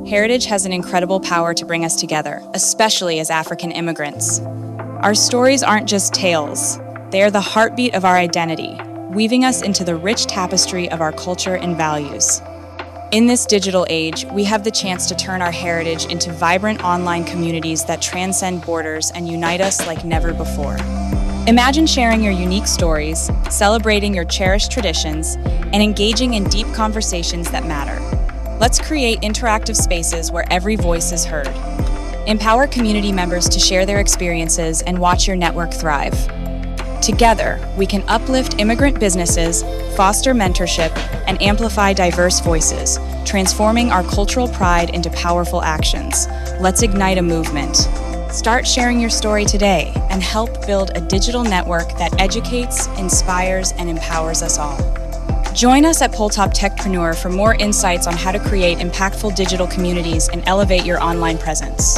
heritage has an incredible power to bring us together, especially as African immigrants. Our stories aren't just tales, they are the heartbeat of our identity, weaving us into the rich tapestry of our culture and values. In this digital age, we have the chance to turn our heritage into vibrant online communities that transcend borders and unite us like never before. Imagine sharing your unique stories, celebrating your cherished traditions, and engaging in deep conversations that matter. Let's create interactive spaces where every voice is heard. Empower community members to share their experiences and watch your network thrive. Together, we can uplift immigrant businesses, foster mentorship, and amplify diverse voices, transforming our cultural pride into powerful actions. Let's ignite a movement. Start sharing your story today and help build a digital network that educates, inspires, and empowers us all. Join us at PoltopTechpreneur for more insights on how to create impactful digital communities and elevate your online presence.